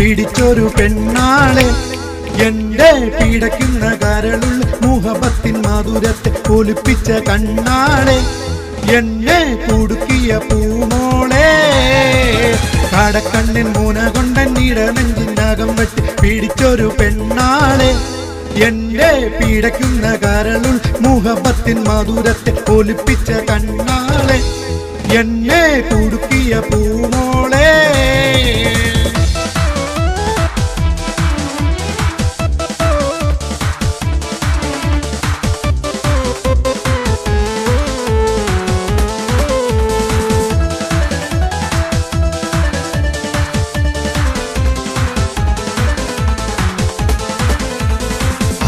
പിടിച്ചൊരു പെണ്ണാളെ എന്റെ പിടയ്ക്കുന്ന കരളുള്ള മുഹബത്തിൻ മധുരത്തെ ഒലിപ്പിച്ച കണ്ണാളെ എന്നെ കുടുക്കിയ പൂമോളെ കടക്കണ്ണിൻ മൂന കൊണ്ടെന്നിട നെഞ്ചിനകം വെട്ടി പിടിച്ചൊരു പെണ്ണാളെ എന്റെ പിടയ്ക്കുന്ന കരളുൾ മുഹബത്തിൻ മധുരത്തെ ഒലിപ്പിച്ച കണ്ണാളെ എന്നെ കുടുക്കിയ പൂമോളെ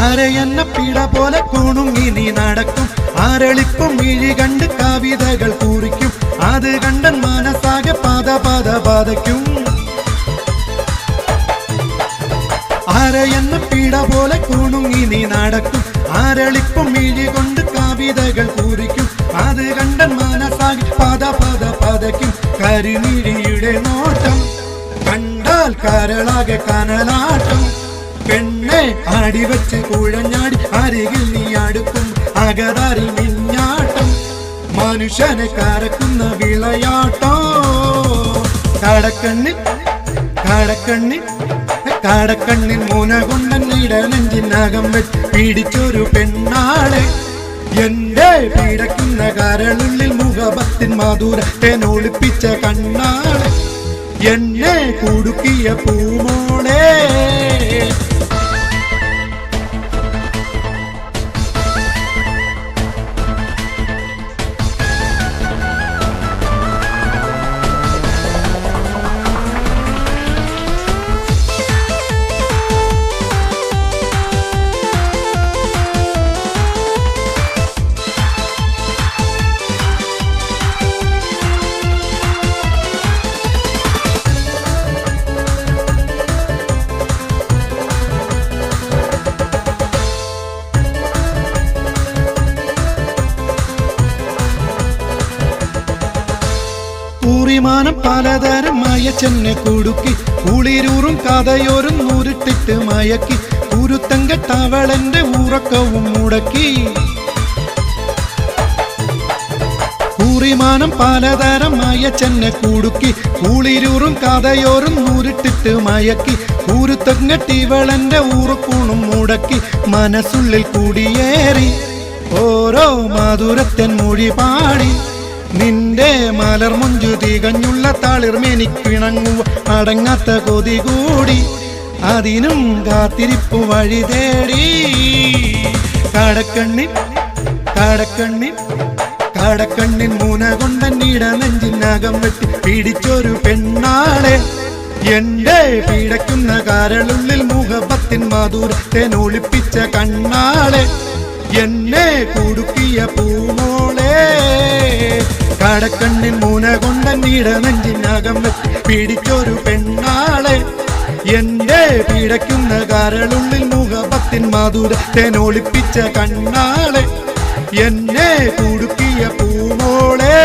അരയെന്ന പിട പോലെ കുണുങ്ങി നീ നടക്കും ആരളിപ്പും മിഴി കണ്ട് കവിതകൾ കുറിക്കും അത് കണ്ടൻ മനസ്സാകെ പത പത പതയ്ക്കും അരയെന്ന പിട പോലെ കുണുങ്ങി നീ നടക്കും ആരളിപ്പും മിഴി കൊണ്ട് കവിതകൾ കുറിക്കും അത് കണ്ടൻ മനസ്സാകെ പത പത പതയ്ക്കും കരിമിഴിയുടെ നോട്ടം കണ്ടാൽ കരളാകെ കനലാട്ടം പെണ്ണെ അടിവച്ച് കുഴഞ്ഞാടി അരികിൽ നീ അടുക്കും അകതാരിൽ മിഞ്ഞാട്ടം മനുഷ്യനെ കരക്കുന്ന വിളയാട്ടം കടക്കണ്ണിൽ കടക്കണ്ണിൽ കടക്കണ്ണിൽ മൂന കൊണ്ടെന്നിട നെഞ്ചിനകം വെച്ച് പിടിച്ചൊരു പെണ്ണാളെ എന്റെ പിടയ്ക്കുന്ന കരളുള്ളിൽ മുഖബത്തിൻ മധുരത്തെ ഒളിപ്പിച്ച കണ്ണാളെ എന്നെ കുടുക്കിയ പൂമോളെ ൂറിമാനം പലതരം മയച്ചെന്നെ കുടുക്കി കുളിരൂറും കഥയോരും നൂരിട്ടിട്ട് മയക്കി കുരുത്തങ്കട്ടവളെന്റെ ഉറക്കവും മുടക്കി ൂറിമാനം പലതരം മയച്ചെന്നെ കുടുക്കി കുളിരൂറും കഥയോരും നൂരിട്ടിട്ട് മയക്കി കുരുത്തങ്കട്ടിവളെന്റെ ഉറക്കൂണും മുടക്കി മനസ്സുള്ളിൽ കുടിയേറി ഓരോ മധുരത്തൻ മൊഴി പാടി നിന്റെ മലർ മുഞ്ചു തികഞ്ഞുള്ള തളിർമെനിക്കിണങ്ങുവ അടങ്ങാത്ത കൊതി കൂടി അതിനും കാത്തിരിപ്പു വഴി തേടി കടക്കണ്ണിൽ കടക്കണ്ണിൽ കടക്കണ്ണിൻ മൂന കൊണ്ടെന്നിട നെഞ്ചിനകം വെട്ടി പിടിച്ചൊരു പെണ്ണാളെ എന്റെ പിടയ്ക്കുന്ന കരളുള്ളിൽ മുഖബത്തിൻ മധുരത്തെ ഒളിപ്പിച്ച കണ്ണാളെ എന്നെ കുടുക്കിയ പൂമോളെ കടക്കണ്ണിൻ മൂന കൊണ്ടെന്നിട നെഞ്ചിനകം വെച്ച് പിടിച്ചൊരു പെണ്ണാളെ എന്റെ പിടയ്ക്കുന്ന കരളുള്ളിൽ മുഖബത്തിൻ മധുരത്തെ ഒളിപ്പിച്ച കണ്ണാളെ എന്നെ കുടുക്കിയ പൂമോളെ